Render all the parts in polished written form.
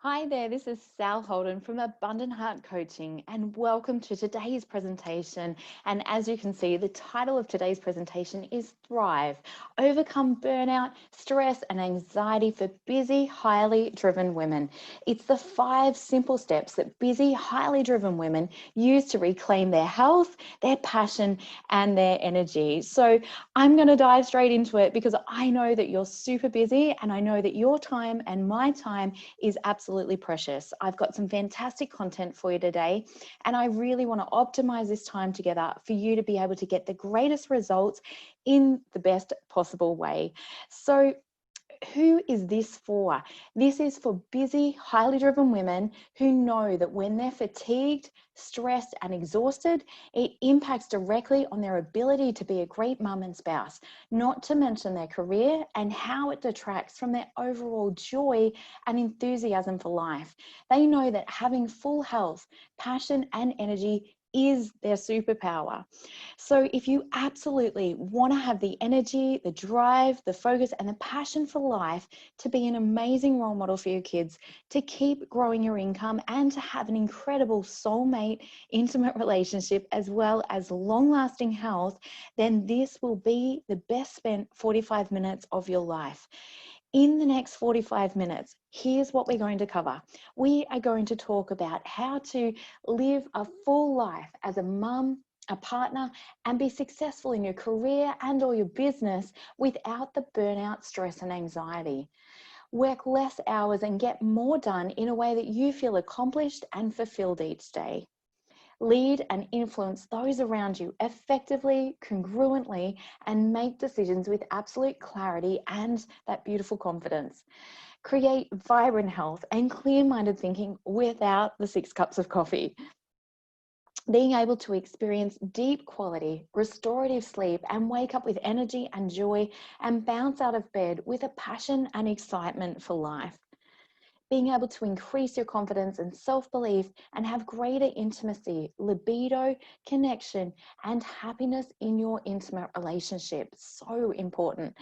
Hi there, this is Sal Holden from Abundant Heart Coaching, and welcome to today's presentation. And as you can see, the title of today's presentation is Thrive, Overcome Burnout, Stress and Anxiety for Busy, Highly Driven Women. It's the 5 simple steps that busy, highly driven women use to reclaim their health, their passion and their energy. So I'm going to dive straight into it because I know that you're super busy and I know that your time and my time is absolutely precious. I've got some fantastic content for you today, and I really want to optimize this time together for you to be able to get the greatest results in the best possible way. So who is this for? This is for busy, highly driven women who know that when they're fatigued, stressed, and exhausted, it impacts directly on their ability to be a great mum and spouse, not to mention their career and how it detracts from their overall joy and enthusiasm for life. They know that having full health, passion, and energy is their superpower. So if you absolutely want to have the energy, the drive, the focus, and the passion for life to be an amazing role model for your kids, to keep growing your income, and to have an incredible soulmate, intimate relationship, as well as long-lasting health, then this will be the best spent 45 minutes of your life. In the next 45 minutes, here's what we're going to cover. We are going to talk about how to live a full life as a mum, a partner, and be successful in your career and or your business without the burnout, stress, and anxiety. Work less hours and get more done in a way that you feel accomplished and fulfilled each day. Lead and influence those around you effectively, congruently, and make decisions with absolute clarity and that beautiful confidence. Create vibrant health and clear-minded thinking without the 6 cups of coffee. Being able to experience deep quality, restorative sleep and wake up with energy and joy and bounce out of bed with a passion and excitement for life. Being able to increase your confidence and self-belief and have greater intimacy, libido, connection, and happiness in your intimate relationship. So important.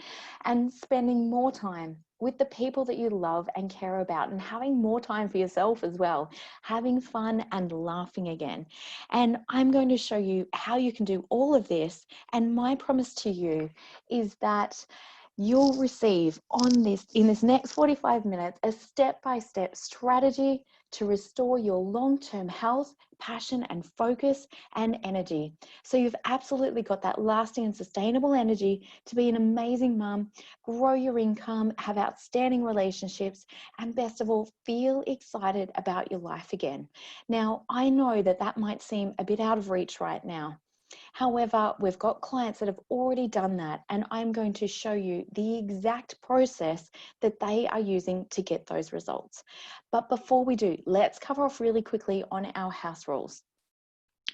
And spending more time with the people that you love and care about, and having more time for yourself as well, having fun and laughing again. And I'm going to show you how you can do all of this. And my promise to you is that you'll receive in this next 45 minutes a step-by-step strategy to restore your long-term health, passion, and focus and energy. So you've absolutely got that lasting and sustainable energy to be an amazing mum, grow your income, have outstanding relationships, and best of all, feel excited about your life again. Now, I know that that might seem a bit out of reach right now. However, we've got clients that have already done that, and I'm going to show you the exact process that they are using to get those results. But before we do, let's cover off really quickly on our house rules.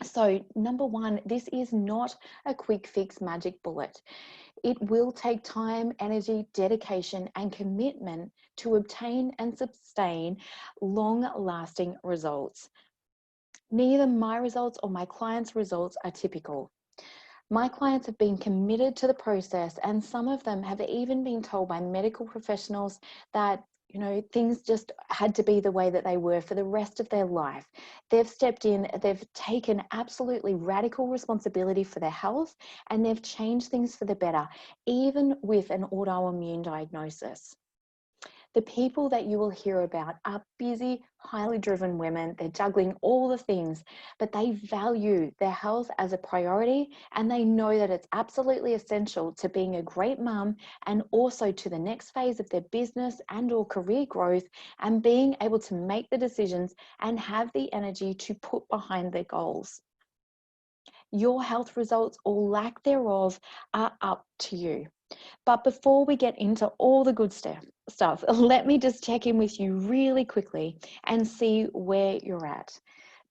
So number 1, this is not a quick fix magic bullet. It will take time, energy, dedication, and commitment to obtain and sustain long-lasting results. Neither my results or my clients' results are typical. My clients have been committed to the process, and some of them have even been told by medical professionals that, things just had to be the way that they were for the rest of their life. They've stepped in, they've taken absolutely radical responsibility for their health, and they've changed things for the better, even with an autoimmune diagnosis. The people that you will hear about are busy, highly driven women. They're juggling all the things, but they value their health as a priority, and they know that it's absolutely essential to being a great mum and also to the next phase of their business and or career growth, and being able to make the decisions and have the energy to put behind their goals. Your health results or lack thereof are up to you. But before we get into all the good stuff, let me just check in with you really quickly and see where you're at.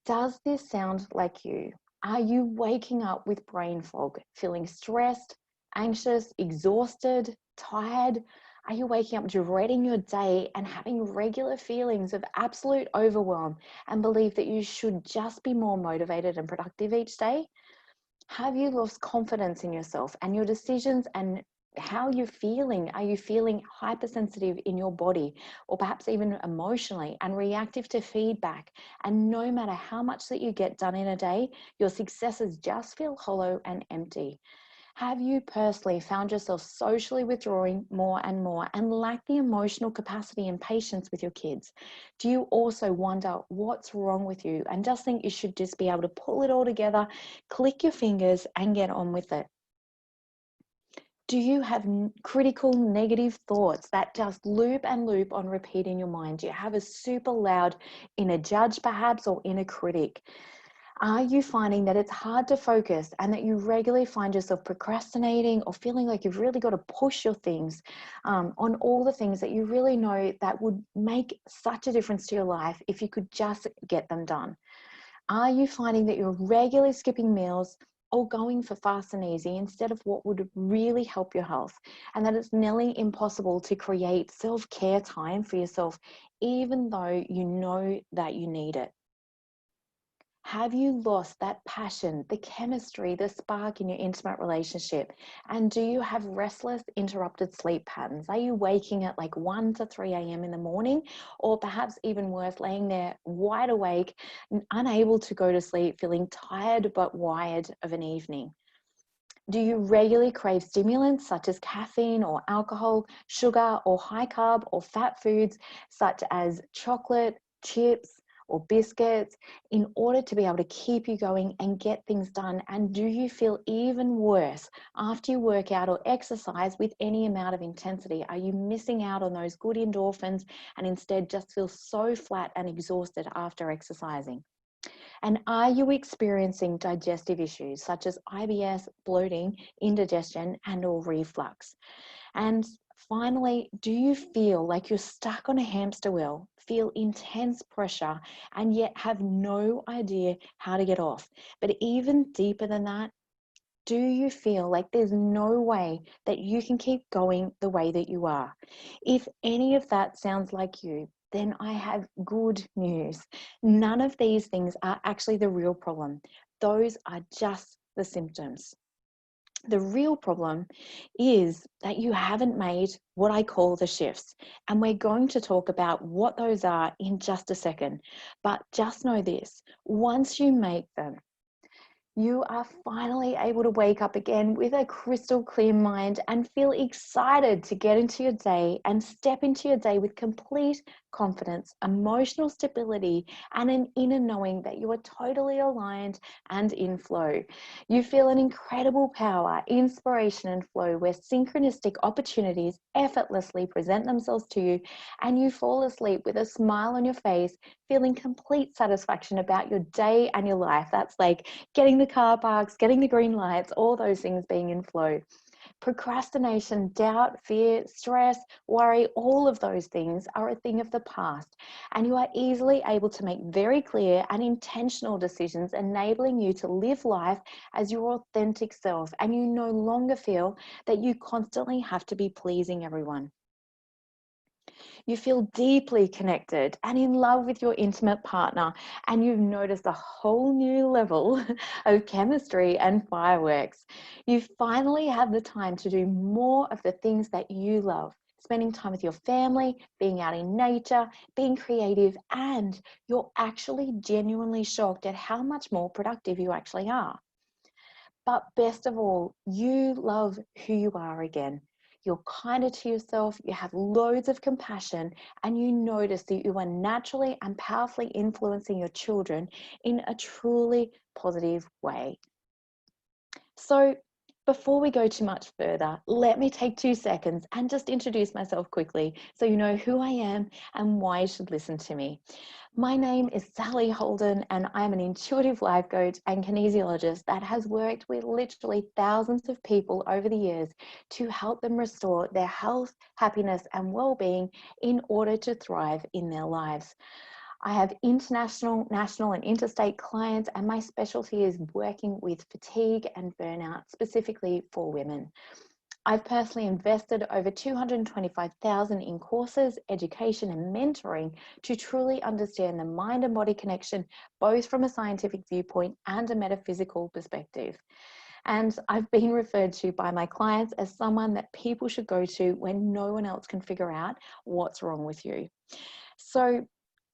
Does this sound like you? Are you waking up with brain fog, feeling stressed, anxious, exhausted, tired? Are you waking up dreading your day and having regular feelings of absolute overwhelm and believe that you should just be more motivated and productive each day? Have you lost confidence in yourself and your decisions and how you're feeling. Are you feeling hypersensitive in your body, or perhaps even emotionally and reactive to feedback? And no matter how much that you get done in a day, your successes just feel hollow and empty. Have you personally found yourself socially withdrawing more and lack the emotional capacity and patience with your kids? Do you also wonder what's wrong with you and just think you should just be able to pull it all together, click your fingers and get on with it? Do you have critical negative thoughts that just loop and loop on repeat in your mind? Do you have a super loud inner judge perhaps, or inner critic? Are you finding that it's hard to focus and that you regularly find yourself procrastinating or feeling like you've really got to push your things on all the things that you really know that would make such a difference to your life if you could just get them done? Are you finding that you're regularly skipping meals or going for fast and easy instead of what would really help your health, and that it's nearly impossible to create self-care time for yourself even though you know that you need it? Have you lost that passion, the chemistry, the spark in your intimate relationship? And do you have restless, interrupted sleep patterns? Are you waking at like 1 to 3 a.m. in the morning, or perhaps even worse, laying there wide awake, unable to go to sleep, feeling tired but wired of an evening? Do you regularly crave stimulants such as caffeine or alcohol, sugar or high carb or fat foods such as chocolate, chips, or biscuits in order to be able to keep you going and get things done? And do you feel even worse after you work out or exercise with any amount of intensity? Are you missing out on those good endorphins and instead just feel so flat and exhausted after exercising? And are you experiencing digestive issues such as IBS, bloating, indigestion, and or reflux? And finally, do you feel like you're stuck on a hamster wheel, feel intense pressure, and yet have no idea how to get off? But even deeper than that, do you feel like there's no way that you can keep going the way that you are? If any of that sounds like you, then I have good news. None of these things are actually the real problem. Those are just the symptoms. The real problem is that you haven't made what I call the shifts. And we're going to talk about what those are in just a second. But just know this, once you make them, you are finally able to wake up again with a crystal clear mind and feel excited to get into your day and step into your day with complete confidence, emotional stability, and an inner knowing that you are totally aligned and in flow. You feel an incredible power, inspiration, and flow where synchronistic opportunities effortlessly present themselves to you, and you fall asleep with a smile on your face, feeling complete satisfaction about your day and your life. That's like getting the car parks, getting the green lights, all those things being in flow. Procrastination, doubt, fear, stress, worry, all of those things are a thing of the past. And you are easily able to make very clear and intentional decisions, enabling you to live life as your authentic self. And you no longer feel that you constantly have to be pleasing everyone. You feel deeply connected and in love with your intimate partner, and you've noticed a whole new level of chemistry and fireworks. You finally have the time to do more of the things that you love, spending time with your family, being out in nature, being creative, and you're actually genuinely shocked at how much more productive you actually are. But best of all, you love who you are again. You're kinder to yourself, you have loads of compassion, and you notice that you are naturally and powerfully influencing your children in a truly positive way. So, before we go too much further, let me take 2 seconds and just introduce myself quickly so you know who I am and why you should listen to me. My name is Sally Holden, and I'm an intuitive life coach and kinesiologist that has worked with literally thousands of people over the years to help them restore their health, happiness, and well-being in order to thrive in their lives. I have international, national, and interstate clients, and my specialty is working with fatigue and burnout, specifically for women. I've personally invested over 225,000 in courses, education, and mentoring to truly understand the mind and body connection, both from a scientific viewpoint and a metaphysical perspective. And I've been referred to by my clients as someone that people should go to when no one else can figure out what's wrong with you. So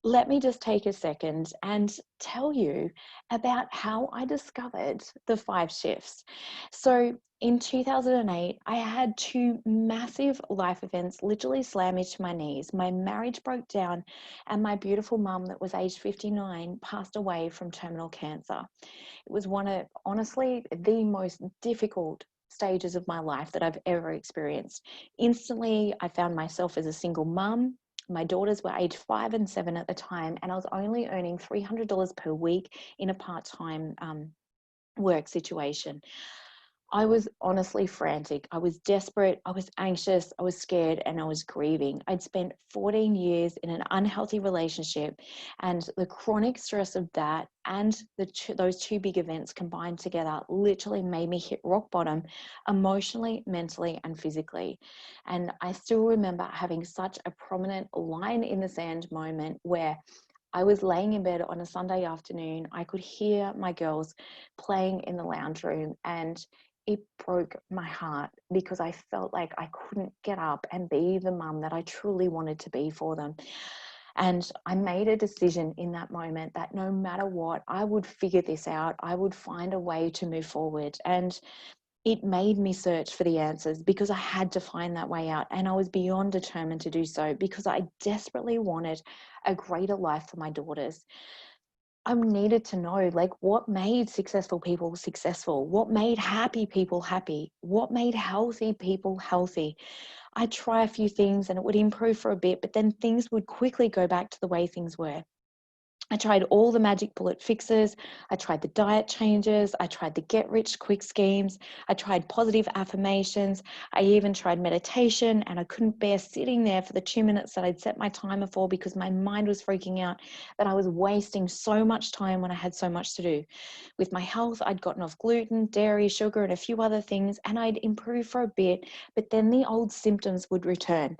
let me just take a second and tell you about how I discovered the 5 shifts. So in 2008, I had 2 massive life events literally slam me to my knees. My marriage broke down, and my beautiful mum, that was aged 59, passed away from terminal cancer. It was one of, honestly, the most difficult stages of my life that I've ever experienced. Instantly, I found myself as a single mum. My daughters were aged 5 and 7 at the time, and I was only earning $300 per week in a part-time work situation. I was honestly frantic. I was desperate. I was anxious. I was scared, and I was grieving. I'd spent 14 years in an unhealthy relationship, and the chronic stress of that and those 2 big events combined together literally made me hit rock bottom emotionally, mentally, and physically. And I still remember having such a prominent line in the sand moment where I was laying in bed on a Sunday afternoon. I could hear my girls playing in the lounge room, and it broke my heart because I felt like I couldn't get up and be the mum that I truly wanted to be for them. And I made a decision in that moment that no matter what, I would figure this out. I would find a way to move forward. And it made me search for the answers because I had to find that way out. And I was beyond determined to do so because I desperately wanted a greater life for my daughters. I needed to know, like, what made successful people successful? What made happy people happy? What made healthy people healthy? I'd try a few things and it would improve for a bit, but then things would quickly go back to the way things were. I tried all the magic bullet fixes. I tried the diet changes. I tried the get rich quick schemes. I tried positive affirmations. I even tried meditation, and I couldn't bear sitting there for the 2 minutes that I'd set my timer for because my mind was freaking out that I was wasting so much time when I had so much to do. With my health, I'd gotten off gluten, dairy, sugar, and a few other things, and I'd improve for a bit, but then the old symptoms would return.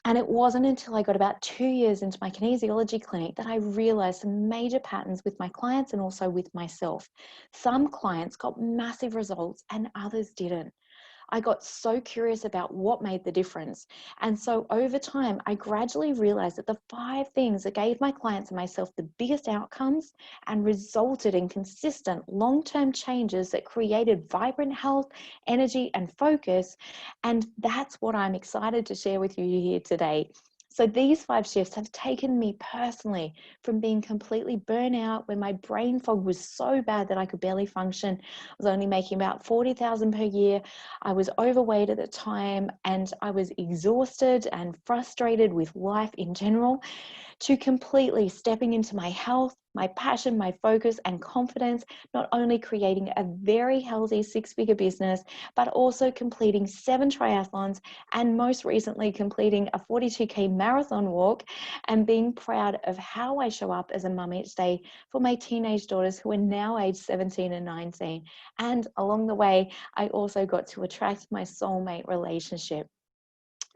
And it wasn't until I got about 2 years into my kinesiology clinic that I realized some major patterns with my clients and also with myself. Some clients got massive results and others didn't. I got so curious about what made the difference. And so over time, I gradually realized that the 5 things that gave my clients and myself the biggest outcomes and resulted in consistent long-term changes that created vibrant health, energy, and focus. And that's what I'm excited to share with you here today. So these 5 shifts have taken me personally from being completely burnt out when my brain fog was so bad that I could barely function. I was only making about $40,000 per year. I was overweight at the time, and I was exhausted and frustrated with life in general, to completely stepping into my health, my passion, my focus, and confidence, not only creating a very healthy 6-figure business, but also completing 7 triathlons, and most recently completing a 42K marathon walk, and being proud of how I show up as a mum each day for my teenage daughters who are now aged 17 and 19. And along the way, I also got to attract my soulmate relationship.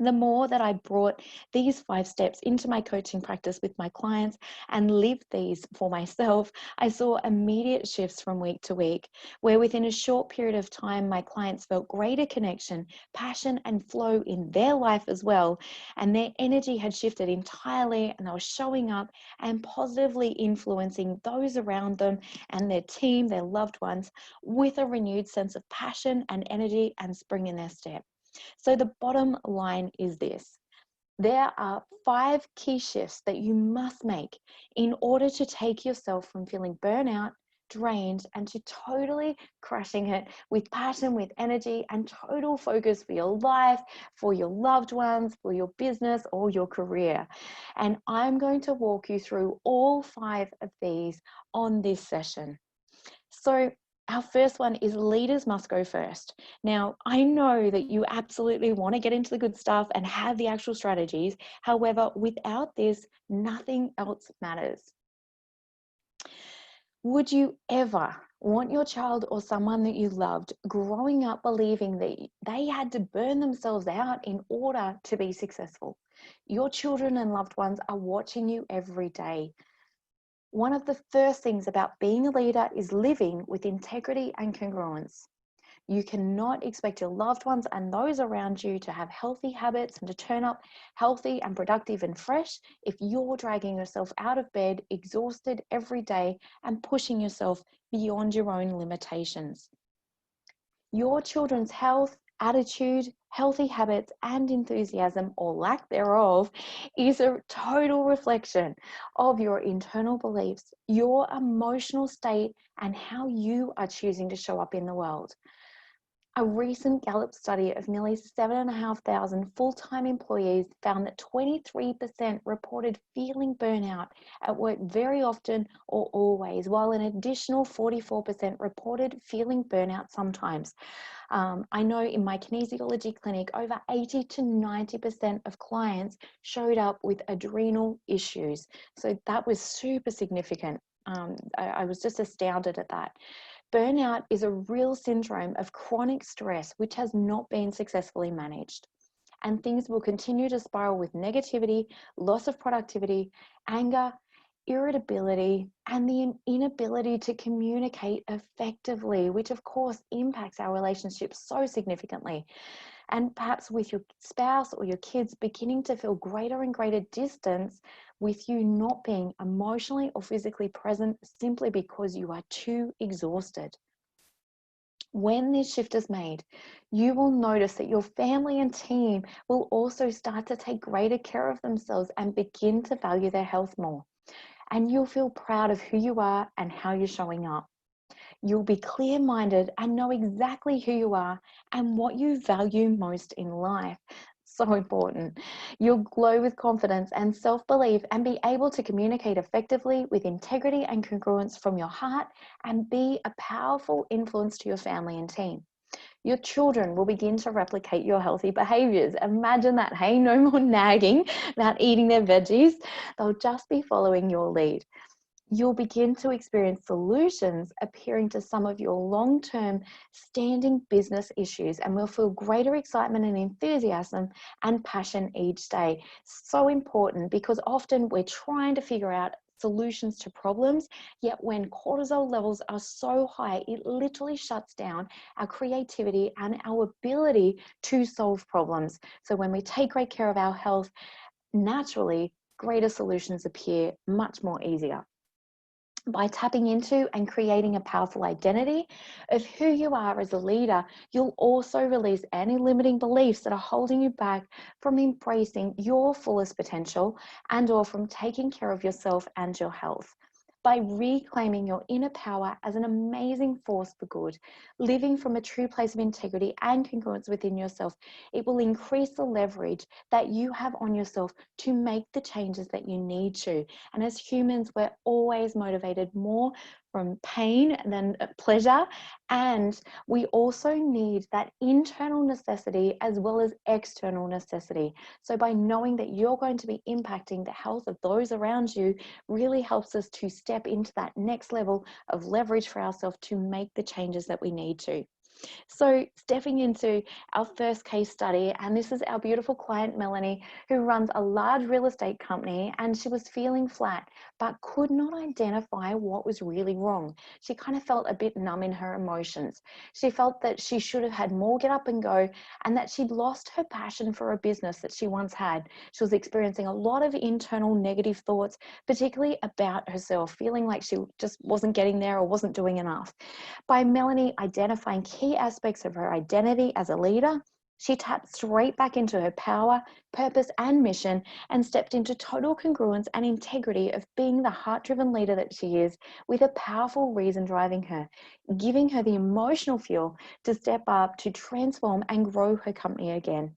The more that I brought these 5 steps into my coaching practice with my clients and lived these for myself, I saw immediate shifts from week to week, where within a short period of time, my clients felt greater connection, passion, and flow in their life as well. And their energy had shifted entirely, and they were showing up and positively influencing those around them and their team, their loved ones, with a renewed sense of passion and energy and spring in their step. So the bottom line is this: there are 5 key shifts that you must make in order to take yourself from feeling burnout, drained, and to totally crushing it with passion, with energy, and total focus for your life, for your loved ones, for your business, or your career. And I'm going to walk you through all 5 of these on this session. So our first one is leaders must go first. Now, I know that you absolutely want to get into the good stuff and have the actual strategies. However, without this, nothing else matters. Would you ever want your child or someone that you loved growing up believing that they had to burn themselves out in order to be successful? Your children and loved ones are watching you every day. One of the first things about being a leader is living with integrity and congruence. You cannot expect your loved ones and those around you to have healthy habits and to turn up healthy and productive and fresh if you're dragging yourself out of bed, exhausted every day and pushing yourself beyond your own limitations. Your children's health, attitude, healthy habits, and enthusiasm, or lack thereof, is a total reflection of your internal beliefs, your emotional state, and how you are choosing to show up in the world. A recent Gallup study of nearly 7,500 full-time employees found that 23% reported feeling burnout at work very often or always, while an additional 44% reported feeling burnout sometimes. I know in my kinesiology clinic, over 80 to 90% of clients showed up with adrenal issues. So that was super significant. I was just astounded at that. Burnout is a real syndrome of chronic stress which has not been successfully managed. And things will continue to spiral with negativity, loss of productivity, anger, irritability, and the inability to communicate effectively, which of course impacts our relationships so significantly. And perhaps with your spouse or your kids beginning to feel greater and greater distance with you not being emotionally or physically present simply because you are too exhausted. When this shift is made, you will notice that your family and team will also start to take greater care of themselves and begin to value their health more. And you'll feel proud of who you are and how you're showing up. You'll be clear-minded and know exactly who you are and what you value most in life. So important. You'll glow with confidence and self-belief and be able to communicate effectively with integrity and congruence from your heart and be a powerful influence to your family and team. Your children will begin to replicate your healthy behaviors. Imagine that. Hey, no more nagging about eating their veggies. They'll just be following your lead. You'll begin to experience solutions appearing to some of your long-term standing business issues and will feel greater excitement and enthusiasm and passion each day. So important because often we're trying to figure out solutions to problems, yet when cortisol levels are so high, it literally shuts down our creativity and our ability to solve problems. So when we take great care of our health, naturally, greater solutions appear much more easier. By tapping into and creating a powerful identity of who you are as a leader, you'll also release any limiting beliefs that are holding you back from embracing your fullest potential and/or from taking care of yourself and your health. By reclaiming your inner power as an amazing force for good, living from a true place of integrity and congruence within yourself, it will increase the leverage that you have on yourself to make the changes that you need to. And as humans, we're always motivated more from pain than pleasure. And we also need that internal necessity as well as external necessity. So by knowing that you're going to be impacting the health of those around you really helps us to step into that next level of leverage for ourselves to make the changes that we need to. So stepping into our first case study, and this is our beautiful client, Melanie, who runs a large real estate company, and she was feeling flat, but could not identify what was really wrong. She kind of felt a bit numb in her emotions. She felt that she should have had more get up and go, and that she'd lost her passion for a business that she once had. She was experiencing a lot of internal negative thoughts, particularly about herself, feeling like she just wasn't getting there or wasn't doing enough. By Melanie identifying key aspects of her identity as a leader, she tapped straight back into her power, purpose, and mission and stepped into total congruence and integrity of being the heart-driven leader that she is, with a powerful reason driving her, giving her the emotional fuel to step up, to transform and grow her company again.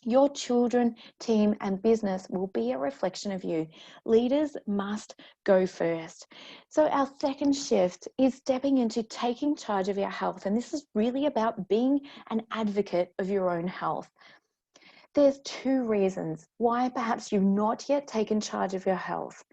Your children, team, and business will be a reflection of you. Leaders must go first. So our second shift is stepping into taking charge of your health. And this is really about being an advocate of your own health. There's two reasons why perhaps you've not yet taken charge of your health.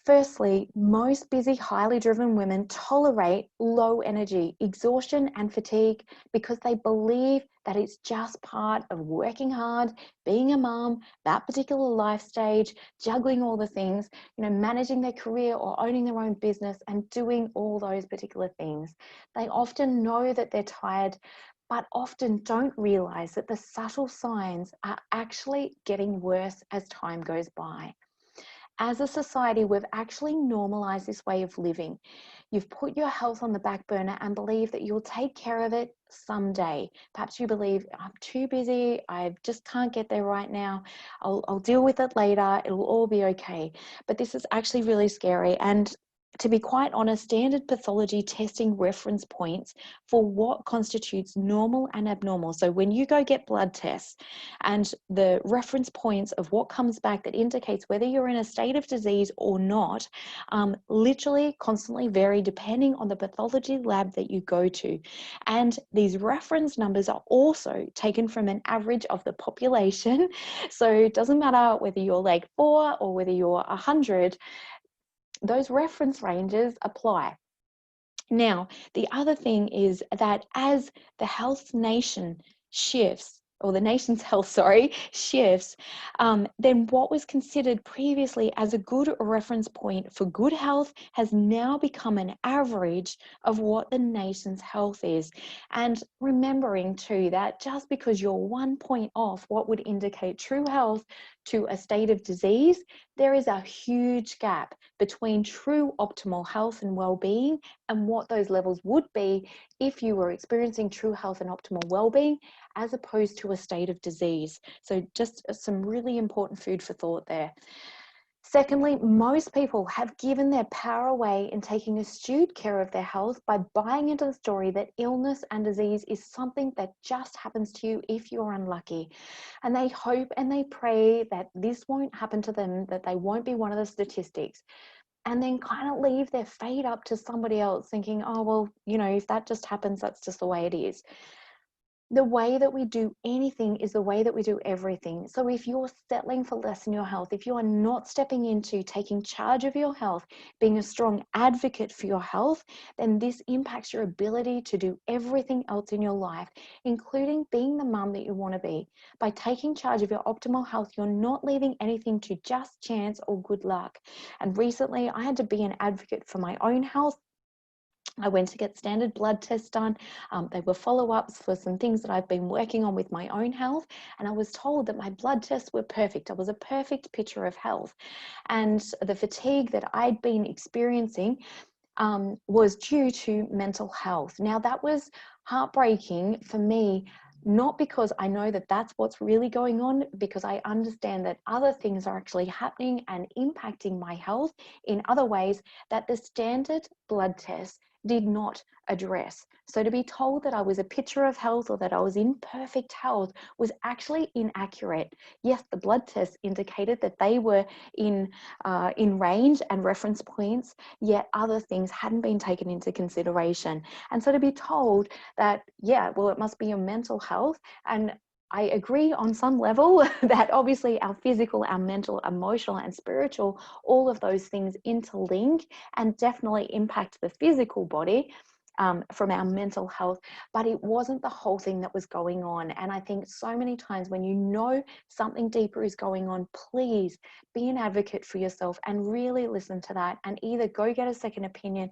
Firstly, most busy, highly driven women tolerate low energy, exhaustion, and fatigue because they believe that it's just part of working hard, being a mum, that particular life stage, juggling all the things, managing their career or owning their own business and doing all those particular things. They often know that they're tired, but often don't realize that the subtle signs are actually getting worse as time goes by. As a society, we've actually normalized this way of living. You've put your health on the back burner and believe that you'll take care of it someday. Perhaps you believe, I'm too busy, I just can't get there right now, I'll deal with it later, it'll all be okay. But this is actually really scary. And to be quite honest, standard pathology testing reference points for what constitutes normal and abnormal. So when you go get blood tests and the reference points of what comes back that indicates whether you're in a state of disease or not, literally constantly vary depending on the pathology lab that you go to. And these reference numbers are also taken from an average of the population. So it doesn't matter whether you're like 4 or whether you're 100, those reference ranges apply. Now, the other thing is that as the health nation shifts, or the nation's health, shifts, then what was considered previously as a good reference point for good health has now become an average of what the nation's health is. And remembering too that just because you're 1 point off what would indicate true health to a state of disease, there is a huge gap between true optimal health and well-being and what those levels would be if you were experiencing true health and optimal well-being as opposed to a state of disease. So just some really important food for thought there. Secondly, most people have given their power away in taking astute care of their health by buying into the story that illness and disease is something that just happens to you if you're unlucky. And they hope and they pray that this won't happen to them, that they won't be one of the statistics. And then kind of leave their fate up to somebody else thinking, oh, well, if that just happens, that's just the way it is. The way that we do anything is the way that we do everything. So if you're settling for less in your health, if you are not stepping into taking charge of your health, being a strong advocate for your health, then this impacts your ability to do everything else in your life, including being the mum that you want to be. By taking charge of your optimal health, you're not leaving anything to just chance or good luck. And recently, I had to be an advocate for my own health. I went to get standard blood tests done. They were follow-ups for some things that I've been working on with my own health. And I was told that my blood tests were perfect. I was a perfect picture of health. And the fatigue that I'd been experiencing was due to mental health. Now, that was heartbreaking for me, not because I know that that's what's really going on, because I understand that other things are actually happening and impacting my health in other ways that the standard blood tests did not address. So to be told that I was a picture of health or that I was in perfect health was actually inaccurate. Yes, the blood tests indicated that they were in range and reference points, yet other things hadn't been taken into consideration. And so to be told that, yeah, well, it must be your mental health, and I agree on some level that obviously our physical, our mental, emotional, and spiritual, all of those things interlink and definitely impact the physical body from our mental health, but it wasn't the whole thing that was going on. And I think so many times when you know something deeper is going on, please be an advocate for yourself and really listen to that, and either go get a second opinion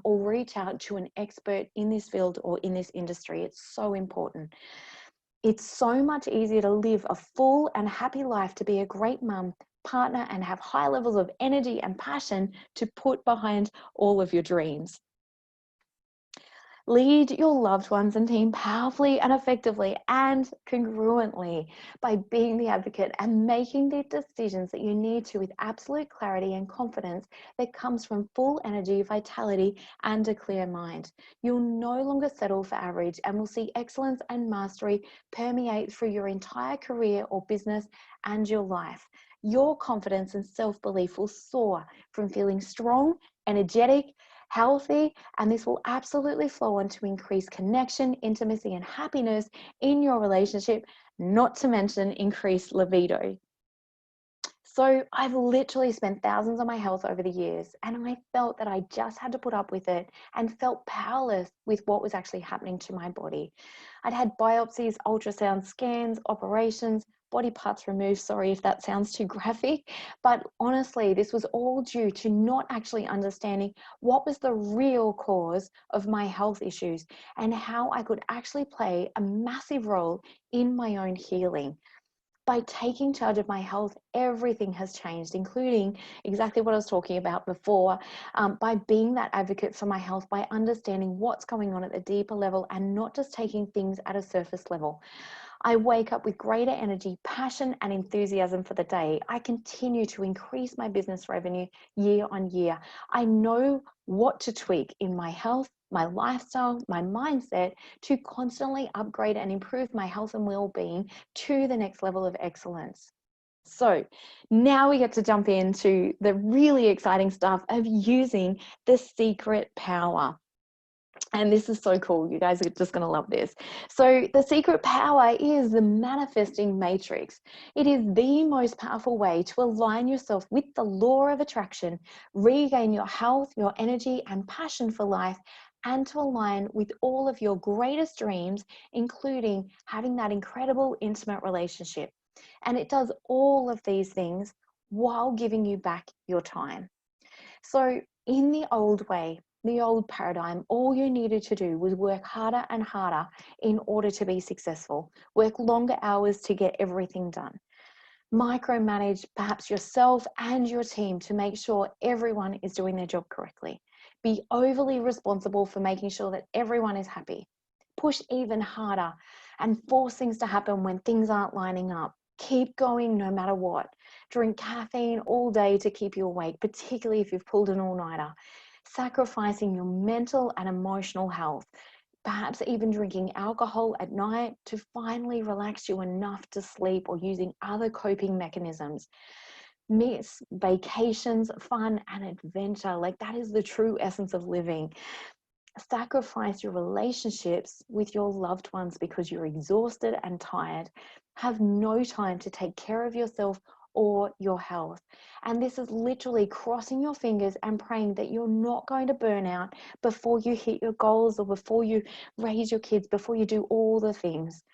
or reach out to an expert in this field or in this industry. It's so important. It's so much easier to live a full and happy life, to be a great mum, partner, and have high levels of energy and passion to put behind all of your dreams. Lead your loved ones and team powerfully and effectively and congruently by being the advocate and making the decisions that you need to with absolute clarity and confidence that comes from full energy, vitality, and a clear mind. You'll no longer settle for average and will see excellence and mastery permeate through your entire career or business and your life. Your confidence and self-belief will soar from feeling strong, energetic, healthy, and this will absolutely flow on to increase connection, intimacy, and happiness in your relationship, not to mention increase libido. So I've literally spent thousands on my health over the years, and I felt that I just had to put up with it and felt powerless with what was actually happening to my body. I'd had biopsies, ultrasound scans, operations, body parts removed. Sorry if that sounds too graphic, but honestly, this was all due to not actually understanding what was the real cause of my health issues and how I could actually play a massive role in my own healing. By taking charge of my health, everything has changed, including exactly what I was talking about before. By being that advocate for my health, by understanding what's going on at the deeper level and not just taking things at a surface level. I wake up with greater energy, passion, and enthusiasm for the day. I continue to increase my business revenue year on year. I know what to tweak in my health, my lifestyle, my mindset to constantly upgrade and improve my health and well-being to the next level of excellence. So now we get to jump into the really exciting stuff of using the secret power. And this is so cool. You guys are just going to love this. So the secret power is the manifesting matrix. It is the most powerful way to align yourself with the law of attraction, regain your health, your energy, and passion for life, and to align with all of your greatest dreams, including having that incredible intimate relationship. And it does all of these things while giving you back your time. So in the old way, the old paradigm, all you needed to do was work harder and harder in order to be successful, work longer hours to get everything done, micromanage perhaps yourself and your team to make sure everyone is doing their job correctly, be overly responsible for making sure that everyone is happy, push even harder and force things to happen when things aren't lining up, keep going no matter what, drink caffeine all day to keep you awake, particularly if you've pulled an all-nighter, sacrificing your mental and emotional health, perhaps even drinking alcohol at night to finally relax you enough to sleep, or using other coping mechanisms. Miss vacations, fun, and adventure. Like, that is the true essence of living. Sacrifice your relationships with your loved ones because you're exhausted and tired. Have no time to take care of yourself or your health. And this is literally crossing your fingers and praying that you're not going to burn out before you hit your goals, or before you raise your kids, before you do all the things.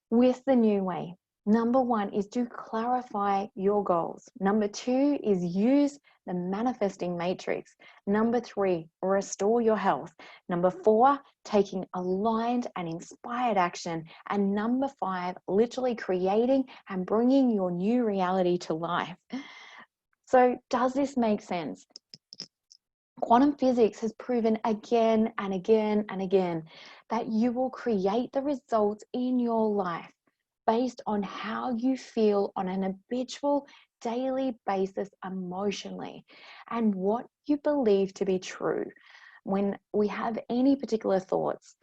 With the new way, number one is to clarify your goals. Number two is use the manifesting matrix. Number three, restore your health. Number four, taking aligned and inspired action. And number five, literally creating and bringing your new reality to life. So does this make sense? Quantum physics has proven again and again and again that you will create the results in your life based on how you feel on an habitual daily basis emotionally, and what you believe to be true. When we have any particular thoughts,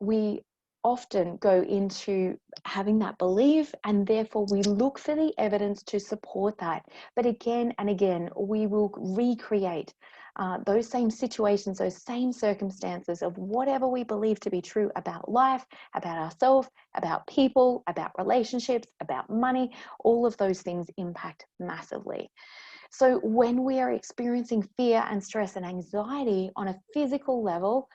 we often go into having that belief, and therefore we look for the evidence to support that. But again and again, we will recreate those same situations, those same circumstances of whatever we believe to be true about life, about ourselves, about people, about relationships, about money. All of those things impact massively. So when we are experiencing fear and stress and anxiety on a physical level,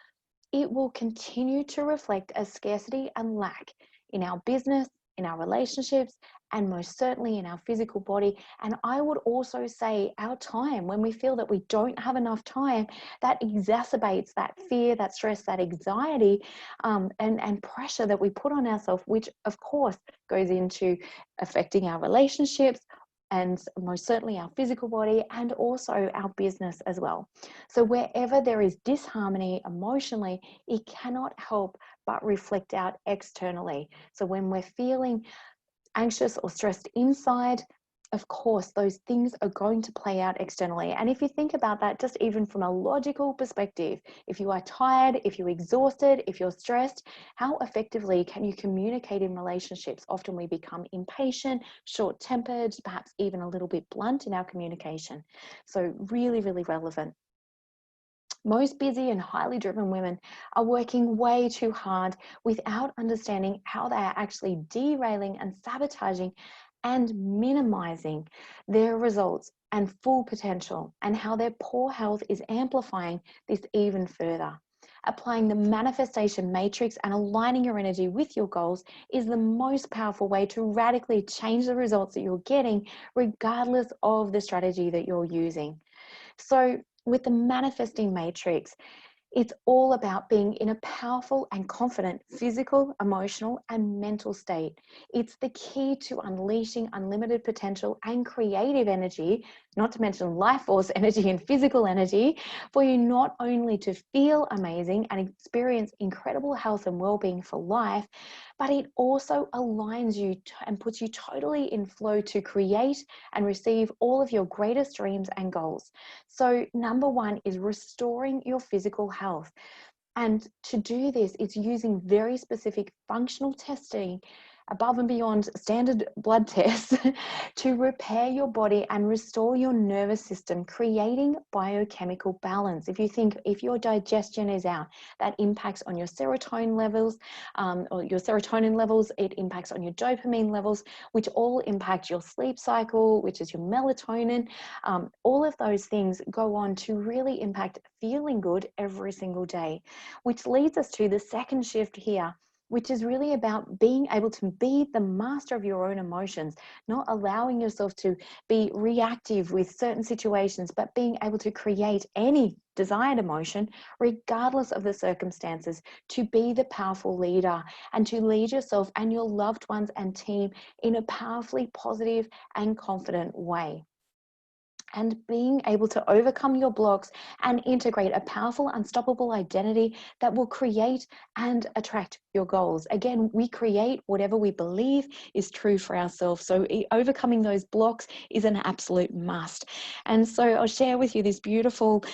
it will continue to reflect as scarcity and lack in our business, in our relationships, and most certainly in our physical body. And I would also say our time, when we feel that we don't have enough time, that exacerbates that fear, that stress, that anxiety, and pressure that we put on ourselves, which of course goes into affecting our relationships, and most certainly our physical body, and also our business as well. So wherever there is disharmony emotionally, it cannot help but reflect out externally. So when we're feeling anxious or stressed inside, of course, those things are going to play out externally. And if you think about that, just even from a logical perspective, if you are tired, if you're exhausted, if you're stressed, how effectively can you communicate in relationships? Often we become impatient, short-tempered, perhaps even a little bit blunt in our communication. So really, really relevant. Most busy and highly driven women are working way too hard without understanding how they are actually derailing and sabotaging and minimizing their results and full potential, and how their poor health is amplifying this even further. Applying the manifestation matrix and aligning your energy with your goals is the most powerful way to radically change the results that you're getting, regardless of the strategy that you're using. So, with the manifesting matrix, it's all about being in a powerful and confident physical, emotional, and mental state. It's the key to unleashing unlimited potential and creative energy, not to mention life force energy and physical energy, for you not only to feel amazing and experience incredible health and well-being for life, but it also aligns you and puts you totally in flow to create and receive all of your greatest dreams and goals. So, number one is restoring your physical health. And to do this, it's using very specific functional testing above and beyond standard blood tests to repair your body and restore your nervous system, creating biochemical balance. If you think, if your digestion is out, that impacts on your serotonin levels, it impacts on your dopamine levels, which all impact your sleep cycle, which is your melatonin. All of those things go on to really impact feeling good every single day, which leads us to the second shift here, which is really about being able to be the master of your own emotions, not allowing yourself to be reactive with certain situations, but being able to create any desired emotion, regardless of the circumstances, to be the powerful leader and to lead yourself and your loved ones and team in a powerfully positive and confident way. And being able to overcome your blocks and integrate a powerful, unstoppable identity that will create and attract your goals. Again, we create whatever we believe is true for ourselves. So overcoming those blocks is an absolute must. And so I'll share with you this beautiful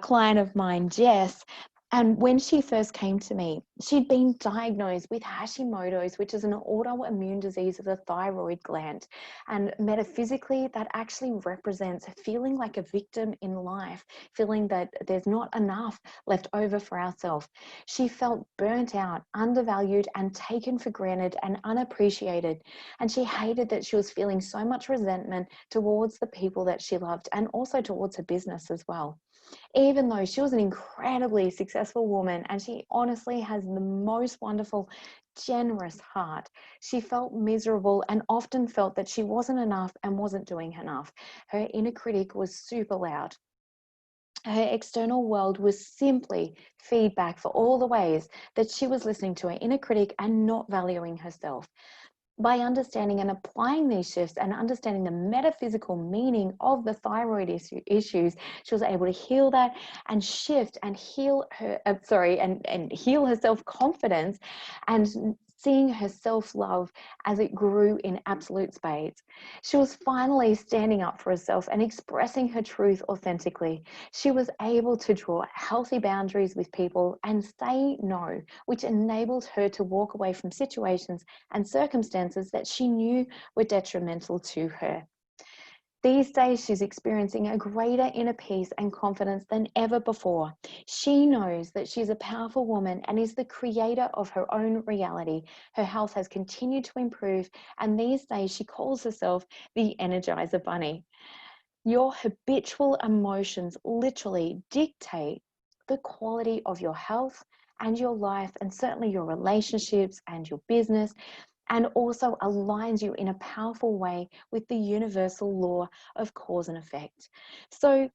client of mine, Jess. And when she first came to me, she'd been diagnosed with Hashimoto's, which is an autoimmune disease of the thyroid gland. And metaphysically, that actually represents feeling like a victim in life, feeling that there's not enough left over for ourselves. She felt burnt out, undervalued, and taken for granted and unappreciated. And she hated that she was feeling so much resentment towards the people that she loved and also towards her business as well. Even though she was an incredibly successful woman and she honestly has the most wonderful, generous heart, she felt miserable and often felt that she wasn't enough and wasn't doing enough. Her inner critic was super loud. Her external world was simply feedback for all the ways that she was listening to her inner critic and not valuing herself. By understanding and applying these shifts and understanding the metaphysical meaning of the thyroid issues, she was able to heal that and shift and heal her, and heal her self-confidence and seeing her self-love as it grew in absolute spades. She was finally standing up for herself and expressing her truth authentically. She was able to draw healthy boundaries with people and say no, which enabled her to walk away from situations and circumstances that she knew were detrimental to her. These days, she's experiencing a greater inner peace and confidence than ever before. She knows that she's a powerful woman and is the creator of her own reality. Her health has continued to improve, and these days she calls herself the Energizer Bunny. Your habitual emotions literally dictate the quality of your health and your life, and certainly your relationships and your business, and also aligns you in a powerful way with the universal law of cause and effect. So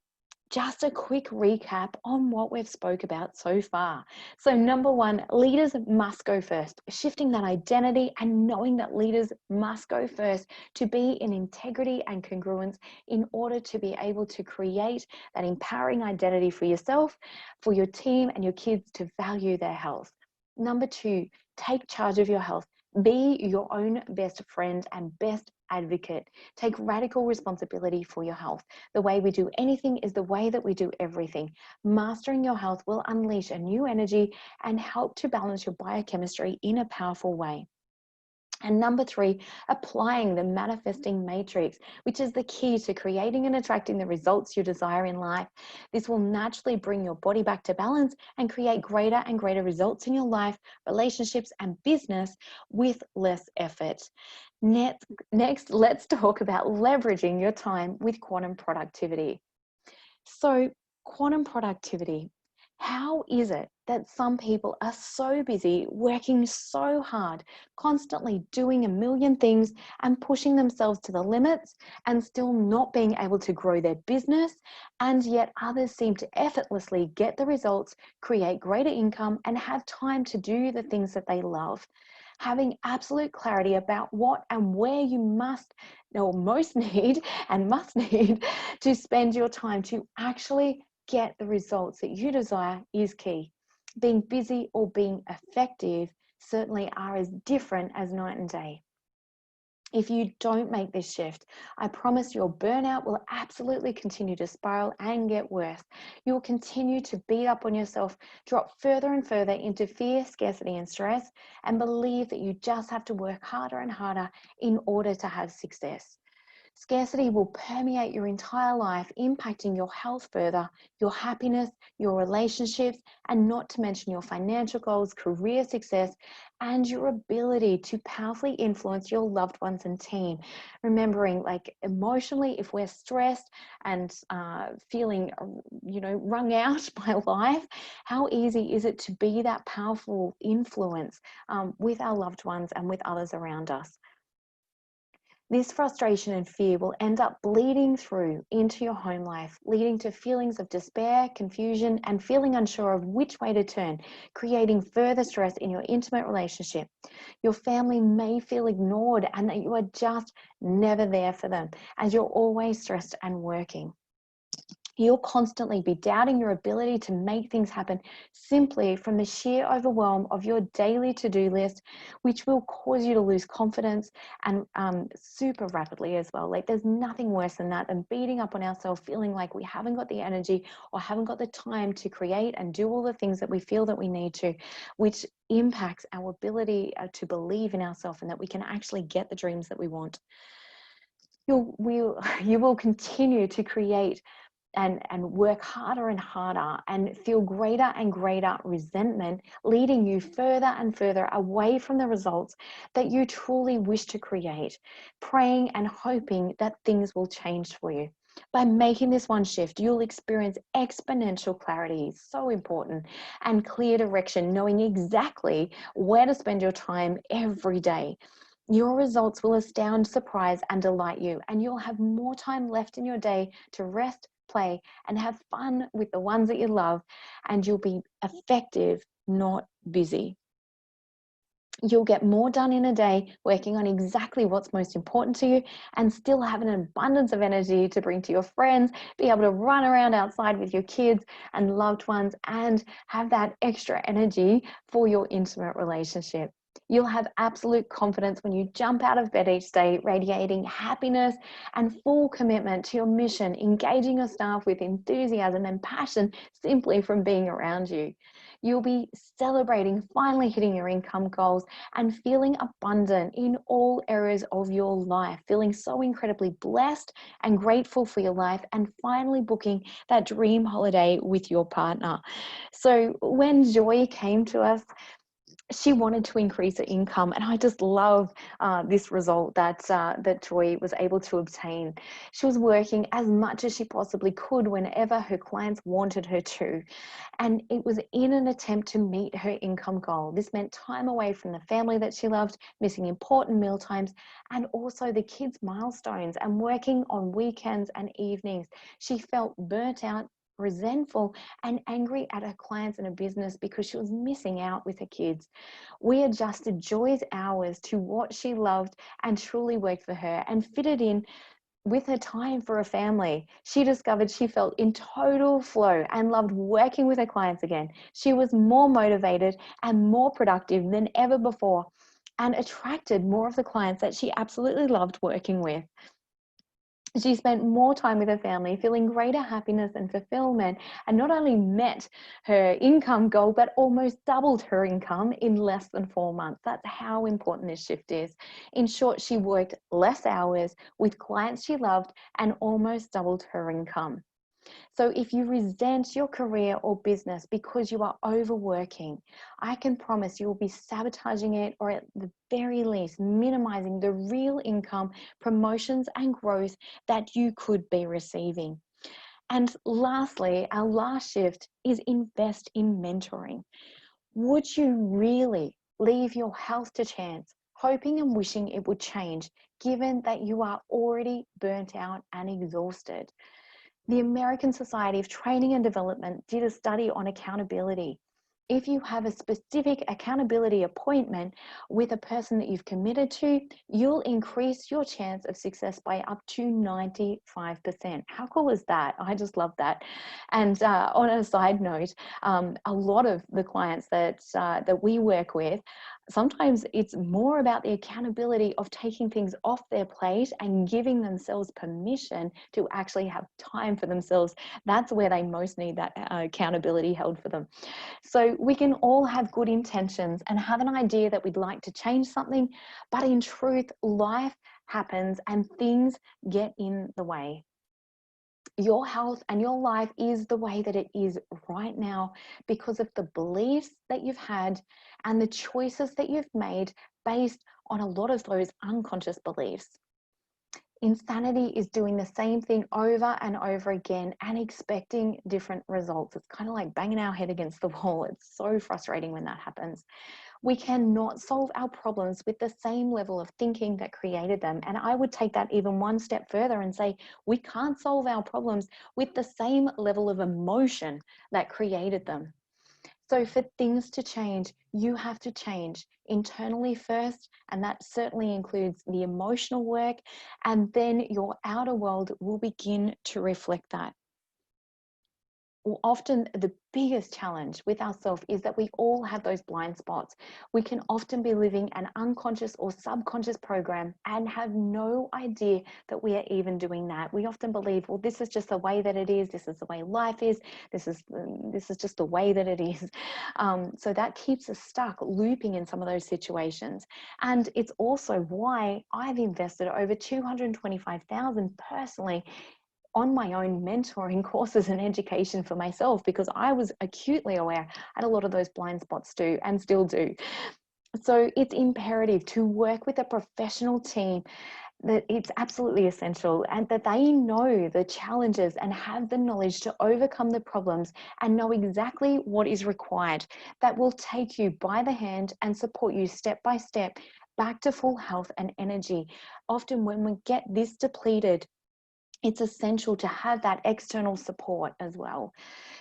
just a quick recap on what we've spoke about so far. So number one, leaders must go first, shifting that identity and knowing that leaders must go first to be in integrity and congruence in order to be able to create that empowering identity for yourself, for your team and your kids to value their health. Number two, take charge of your health. Be your own best friend and best advocate. Take radical responsibility for your health. The way we do anything is the way that we do everything. Mastering your health will unleash a new energy and help to balance your biochemistry in a powerful way. And number 3, applying the manifesting matrix, which is the key to creating and attracting the results you desire in life. This will naturally bring your body back to balance and create greater and greater results in your life, relationships, and business with less effort. Next, let's talk about leveraging your time with quantum productivity. So, quantum productivity. How is it that some people are so busy, working so hard, constantly doing a million things and pushing themselves to the limits and still not being able to grow their business, and yet others seem to effortlessly get the results, create greater income, and have time to do the things that they love? Having absolute clarity about what and where you must or most need and must need to spend your time to actually get the results that you desire is key. Being busy or being effective certainly are as different as night and day. If you don't make this shift, I promise your burnout will absolutely continue to spiral and get worse. You will continue to beat up on yourself, drop further and further into fear, scarcity, and stress, and believe that you just have to work harder and harder in order to have success. Scarcity will permeate your entire life, impacting your health further, your happiness, your relationships, and not to mention your financial goals, career success, and your ability to powerfully influence your loved ones and team. Remembering, like, emotionally, if we're stressed and feeling, wrung out by life, how easy is it to be that powerful influence with our loved ones and with others around us? This frustration and fear will end up bleeding through into your home life, leading to feelings of despair, confusion, and feeling unsure of which way to turn, creating further stress in your intimate relationship. Your family may feel ignored and that you are just never there for them, as you're always stressed and working. You'll constantly be doubting your ability to make things happen simply from the sheer overwhelm of your daily to-do list, which will cause you to lose confidence and super rapidly as well. Like, there's nothing worse than that, than beating up on ourselves, feeling like we haven't got the energy or haven't got the time to create and do all the things that we feel that we need to, which impacts our ability to believe in ourselves and that we can actually get the dreams that we want. You will continue to create and work harder and harder and feel greater and greater resentment, leading you further and further away from the results that you truly wish to create, praying and hoping that things will change for you. By making this one shift, you'll experience exponential clarity, so important, and clear direction, knowing exactly where to spend your time every day. Your results will astound, surprise, and delight you, and you'll have more time left in your day to rest, play, and have fun with the ones that you love, and you'll be effective, not busy. You'll get more done in a day working on exactly what's most important to you and still have an abundance of energy to bring to your friends, be able to run around outside with your kids and loved ones, and have that extra energy for your intimate relationship. You'll have absolute confidence when you jump out of bed each day, radiating happiness and full commitment to your mission, engaging your staff with enthusiasm and passion simply from being around you. You'll be celebrating finally hitting your income goals and feeling abundant in all areas of your life, feeling so incredibly blessed and grateful for your life, and finally booking that dream holiday with your partner. So when Joy came to us, she wanted to increase her income, and I just love this result that Joy was able to obtain. She was working as much as she possibly could whenever her clients wanted her to, and it was in an attempt to meet her income goal. This meant time away from the family that she loved, missing important meal times, and also the kids' milestones, and working on weekends and evenings. She felt burnt out, resentful, and angry at her clients and her business because she was missing out with her kids. We adjusted Joy's hours to what she loved and truly worked for her, and fitted in with her time for her family. She discovered she felt in total flow and loved working with her clients again. She was more motivated and more productive than ever before, and attracted more of the clients that she absolutely loved working with. She spent more time with her family, feeling greater happiness and fulfillment, and not only met her income goal, but almost doubled her income in less than 4 months. That's how important this shift is. In short, she worked less hours with clients she loved and almost doubled her income. So if you resent your career or business because you are overworking, I can promise you will be sabotaging it, or at the very least minimizing the real income, promotions and growth that you could be receiving. And lastly, our last shift is invest in mentoring. Would you really leave your health to chance, hoping and wishing it would change, given that you are already burnt out and exhausted? The American Society of Training and Development did a study on accountability. If you have a specific accountability appointment with a person that you've committed to, you'll increase your chance of success by up to 95%. How cool is that? I just love that. And on a side note, a lot of the clients that we work with, sometimes it's more about the accountability of taking things off their plate and giving themselves permission to actually have time for themselves. That's where they most need that accountability held for them. So we can all have good intentions and have an idea that we'd like to change something, but in truth, life happens and things get in the way. Your health and your life is the way that it is right now because of the beliefs that you've had and the choices that you've made based on a lot of those unconscious beliefs. Insanity is doing the same thing over and over again and expecting different results. It's kind of like banging our head against the wall. It's so frustrating when that happens. We cannot solve our problems with the same level of thinking that created them. And I would take that even one step further and say, we can't solve our problems with the same level of emotion that created them. So for things to change, you have to change internally first, and that certainly includes the emotional work, and then your outer world will begin to reflect that. Often the biggest challenge with ourselves is that we all have those blind spots. We can often be living an unconscious or subconscious program and have no idea that we are even doing that. We often believe, well, this is just the way that it is. This is the way life is. This is just the way that it is. So that keeps us stuck, looping in some of those situations. And it's also why I've invested over $225,000 personally on my own mentoring courses and education for myself, because I was acutely aware I had a lot of those blind spots too, and still do. So it's imperative to work with a professional team, that it's absolutely essential, and that they know the challenges and have the knowledge to overcome the problems and know exactly what is required, that will take you by the hand and support you step by step back to full health and energy. Often when we get this depleted, it's essential to have that external support as well.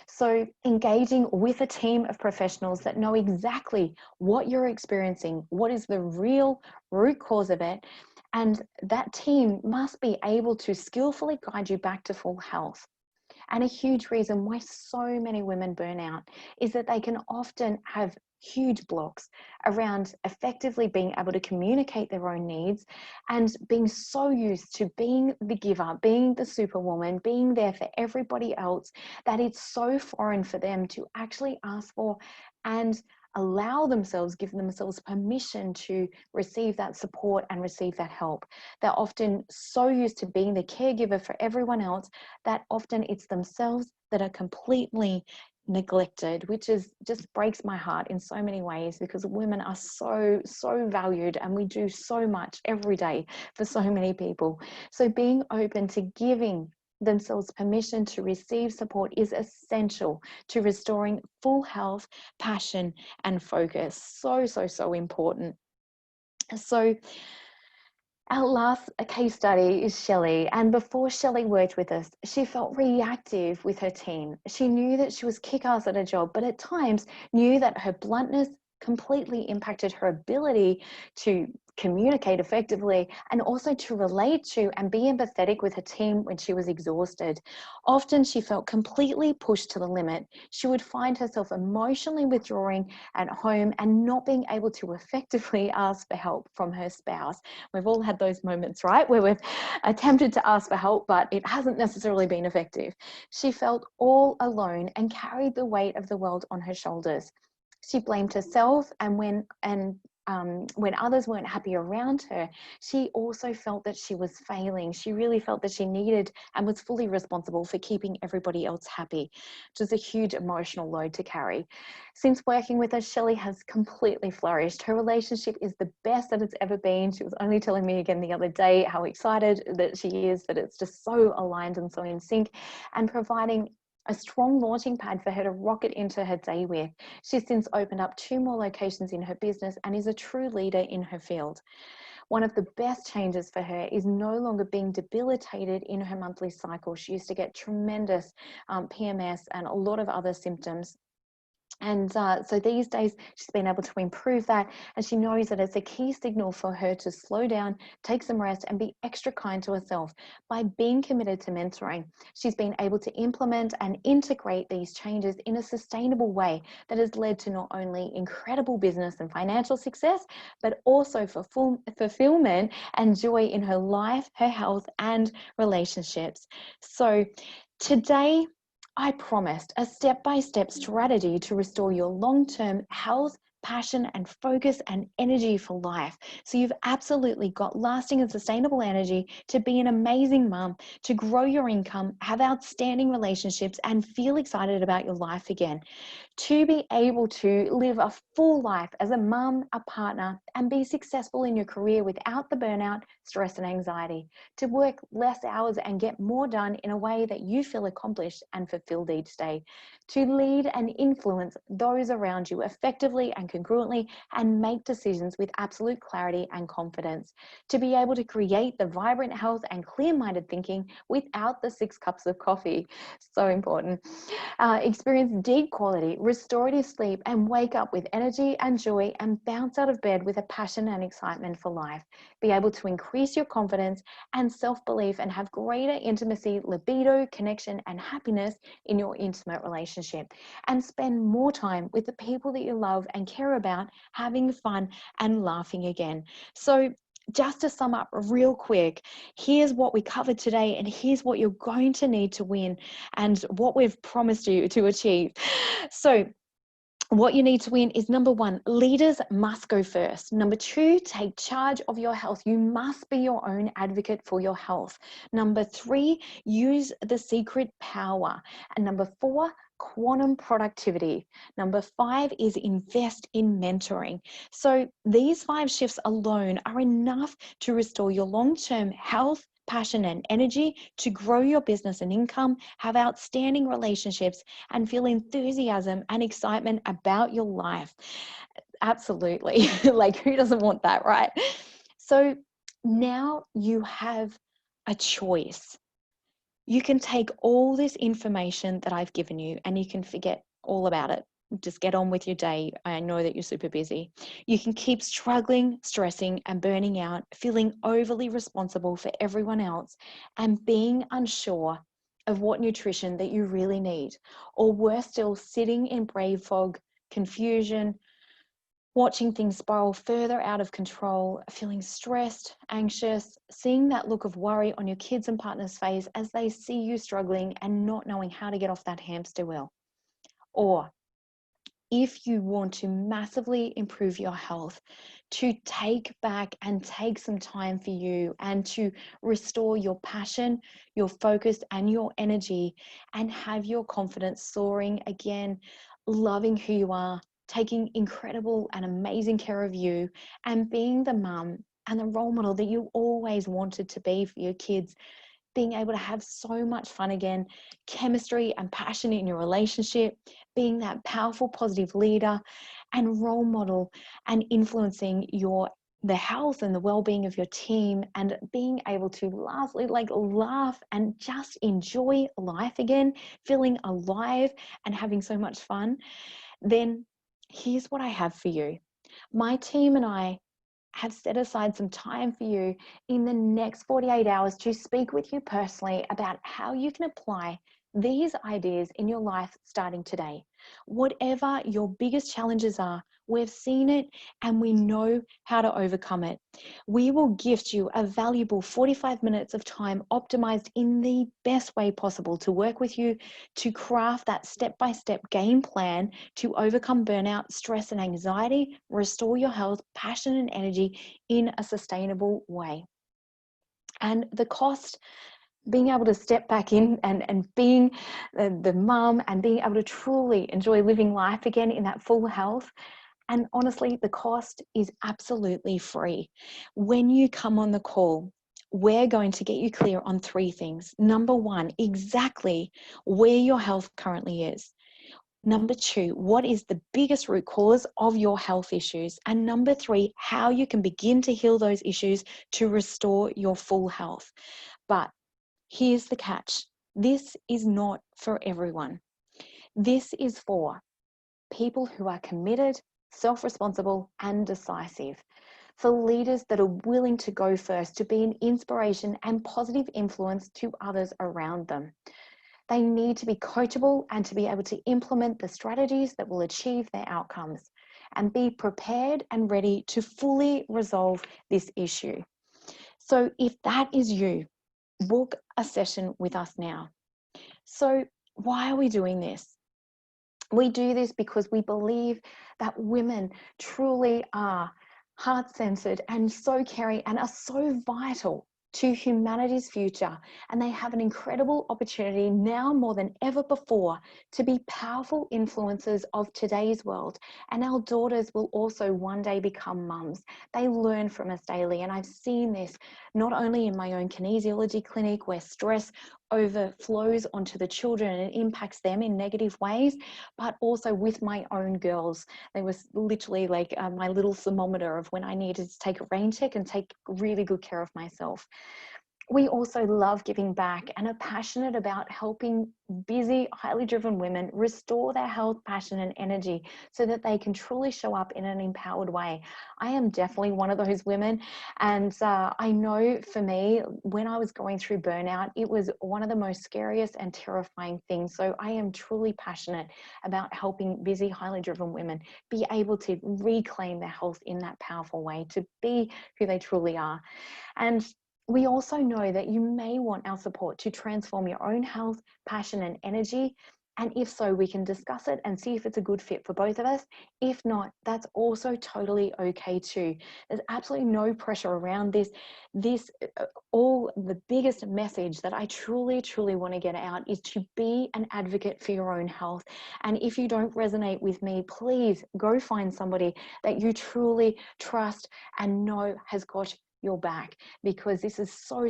So engaging with a team of professionals that know exactly what you're experiencing, what is the real root cause of it, and that team must be able to skillfully guide you back to full health. And a huge reason why so many women burn out is that they can often have huge blocks around effectively being able to communicate their own needs, and being so used to being the giver, being the superwoman, being there for everybody else, that it's so foreign for them to actually ask for and allow themselves, give themselves permission to receive that support and receive that help. They're often so used to being the caregiver for everyone else that often it's themselves that are completely neglected, which is just breaks my heart in so many ways, because women are so valued and we do so much every day for so many people. So being open to giving themselves permission to receive support is essential to restoring full health, passion and focus. So important. So our last case study is Shelly, and before Shelly worked with us, she felt reactive with her team. She knew that she was kick-ass at her job, but at times knew that her bluntness completely impacted her ability to communicate effectively and also to relate to and be empathetic with her team when she was exhausted. Often she felt completely pushed to the limit. She would find herself emotionally withdrawing at home and not being able to effectively ask for help from her spouse. We've all had those moments, right, where we've attempted to ask for help, but it hasn't necessarily been effective. She felt all alone and carried the weight of the world on her shoulders. She blamed herself, and when others weren't happy around her, she also felt that she was failing. She really felt that she needed and was fully responsible for keeping everybody else happy, which is a huge emotional load to carry. Since working with her, Shelly has completely flourished. Her relationship is the best that it's ever been. She was only telling me again the other day how excited that she is, that it's just so aligned and so in sync, and providing a strong launching pad for her to rocket into her day with. She's since opened up 2 more locations in her business and is a true leader in her field. One of the best changes for her is no longer being debilitated in her monthly cycle. She used to get tremendous PMS and a lot of other symptoms. And so these days she's been able to improve that, and she knows that it's a key signal for her to slow down, take some rest, and be extra kind to herself. By being committed to mentoring, she's been able to implement and integrate these changes in a sustainable way that has led to not only incredible business and financial success, but also fulfillment and joy in her life, her health, and relationships. So today, I promised a step-by-step strategy to restore your long-term health, passion, and focus and energy for life. So you've absolutely got lasting and sustainable energy to be an amazing mum, to grow your income, have outstanding relationships, and feel excited about your life again. To be able to live a full life as a mum, a partner, and be successful in your career without the burnout, stress, and anxiety. To work less hours and get more done in a way that you feel accomplished and fulfilled each day. To lead and influence those around you effectively and congruently, and make decisions with absolute clarity and confidence. To be able to create the vibrant health and clear-minded thinking without the 6 cups of coffee. So important. Experience deep quality, restorative sleep, and wake up with energy and joy, and bounce out of bed with a passion and excitement for life. Be able to increase your confidence and self-belief and have greater intimacy, libido, connection, and happiness in your intimate relationship. And spend more time with the people that you love and care about, having fun and laughing again. So just to sum up real quick, here's what we covered today, and here's what you're going to need to win and what we've promised you to achieve. So what you need to win is, number 1, leaders must go first. Number 2, take charge of your health. You must be your own advocate for your health. Number 3, use the secret power. And number 4, quantum productivity. Number 5 is invest in mentoring. So these 5 shifts alone are enough to restore your long-term health, passion, and energy, to grow your business and income, have outstanding relationships, and feel enthusiasm and excitement about your life. Absolutely. Like, who doesn't want that, right? So now you have a choice. You can take all this information that I've given you and you can forget all about it. Just get on with your day. I know that you're super busy. You can keep struggling, stressing, and burning out, feeling overly responsible for everyone else, and being unsure of what nutrition that you really need. Or worse still, sitting in brain fog, confusion, watching things spiral further out of control, feeling stressed, anxious, seeing that look of worry on your kids' and partner's face as they see you struggling and not knowing how to get off that hamster wheel. Or if you want to massively improve your health, to take back and take some time for you and to restore your passion, your focus, and your energy, and have your confidence soaring again, loving who you are, taking incredible and amazing care of you, and being the mum and the role model that you always wanted to be for your kids, being able to have so much fun again, chemistry and passion in your relationship, being that powerful, positive leader and role model, and influencing the health and the well-being of your team, and being able to lastly laugh and just enjoy life again, feeling alive and having so much fun, then here's what I have for you. My team and I have set aside some time for you in the next 48 hours to speak with you personally about how you can apply these ideas in your life starting today. Whatever your biggest challenges are, we've seen it and we know how to overcome it. We will gift you a valuable 45 minutes of time optimized in the best way possible to work with you to craft that step-by-step game plan to overcome burnout, stress, and anxiety, restore your health, passion, and energy in a sustainable way. And the cost, being able to step back in and being the mum and being able to truly enjoy living life again in that full health. And honestly, the cost is absolutely free. When you come on the call, we're going to get you clear on 3 things. Number 1, exactly where your health currently is. Number 2, what is the biggest root cause of your health issues? And number 3, how you can begin to heal those issues to restore your full health. But here's the catch. This is not for everyone. This is for people who are committed, self-responsible, and decisive. For leaders that are willing to go first, to be an inspiration and positive influence to others around them. They need to be coachable and to be able to implement the strategies that will achieve their outcomes and be prepared and ready to fully resolve this issue. So if that is you, book a session with us now. So why are we doing this? We do this because we believe that women truly are heart-centered and so caring and are so vital to humanity's future, and they have an incredible opportunity now more than ever before to be powerful influencers of today's world. And our daughters will also one day become mums. They learn from us daily, and I've seen this not only in my own kinesiology clinic where stress overflows onto the children and it impacts them in negative ways, but also with my own girls. They was literally like my little thermometer of when I needed to take a rain check and take really good care of myself. We also love giving back and are passionate about helping busy, highly driven women restore their health, passion, and energy so that they can truly show up in an empowered way. I am definitely one of those women. And I know for me, when I was going through burnout, it was one of the most scariest and terrifying things. So I am truly passionate about helping busy, highly driven women be able to reclaim their health in that powerful way, to be who they truly are. And we also know that you may want our support to transform your own health, passion, and energy. And if so, we can discuss it and see if it's a good fit for both of us. If not, that's also totally okay too. There's absolutely no pressure around this. All the biggest message that I truly want to get out is to be an advocate for your own health. And if you don't resonate with me, please go find somebody that you truly trust and know has got your back, because this is so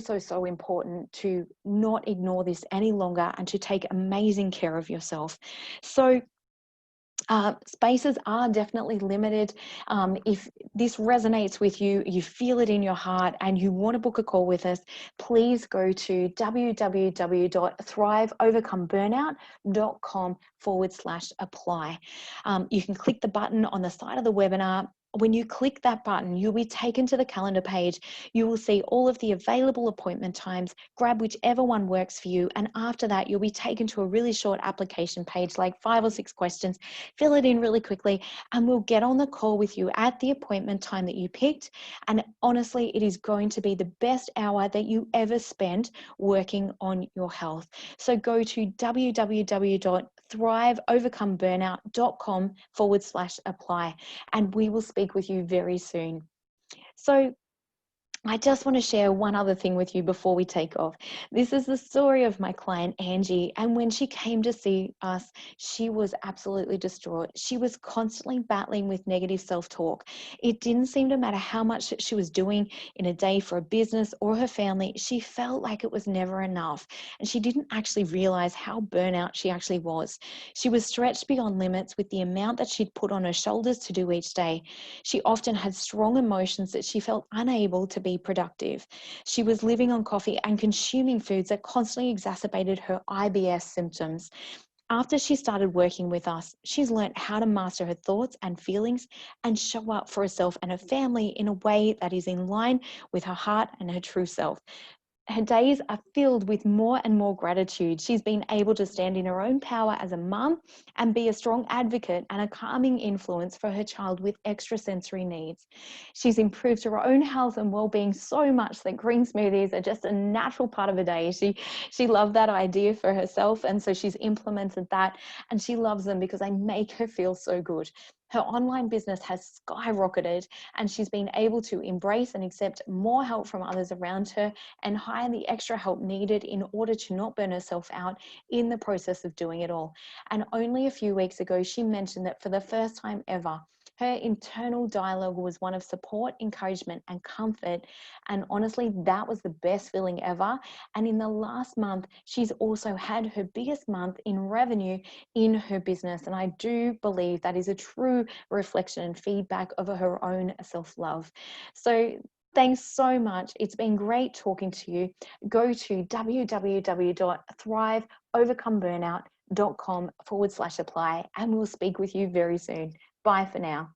important to not ignore this any longer and to take amazing care of yourself. So spaces are definitely limited. If this resonates with you, you feel it in your heart and you want to book a call with us, please go to www.thriveovercomeburnout.com/apply. You can click the button on the side of the webinar. When you click that button, you'll be taken to the calendar page. You will see all of the available appointment times. Grab whichever one works for you. And after that, you'll be taken to a really short application page, like 5 or 6 questions. Fill it in really quickly, and we'll get on the call with you at the appointment time that you picked. And honestly, it is going to be the best hour that you ever spent working on your health. So go to www.thriveovercomeburnout.com/apply, and we will speak with you very soon. So I just want to share one other thing with you before we take off. This is the story of my client, Angie. And when she came to see us, she was absolutely distraught. She was constantly battling with negative self-talk. It didn't seem to matter how much she was doing in a day for a business or her family. She felt like it was never enough. And she didn't actually realize how burnout she actually was. She was stretched beyond limits with the amount that she'd put on her shoulders to do each day. She often had strong emotions that she felt unable to be productive. She was living on coffee and consuming foods that constantly exacerbated her IBS symptoms. After she started working with us, she's learned how to master her thoughts and feelings and show up for herself and her family in a way that is in line with her heart and her true self. Her days are filled with more and more gratitude. She's been able to stand in her own power as a mum and be a strong advocate and a calming influence for her child with extrasensory needs. She's improved her own health and well-being so much that green smoothies are just a natural part of her day. She loved that idea for herself, and so she's implemented that, and she loves them because they make her feel so good. Her online business has skyrocketed, and she's been able to embrace and accept more help from others around her and hire the extra help needed in order to not burn herself out in the process of doing it all. And only a few weeks ago, she mentioned that for the first time ever, her internal dialogue was one of support, encouragement, and comfort. And honestly, that was the best feeling ever. And in the last month, she's also had her biggest month in revenue in her business. And I do believe that is a true reflection and feedback of her own self-love. So thanks so much. It's been great talking to you. Go to www.thriveovercomeburnout.com/apply, and we'll speak with you very soon. Bye for now.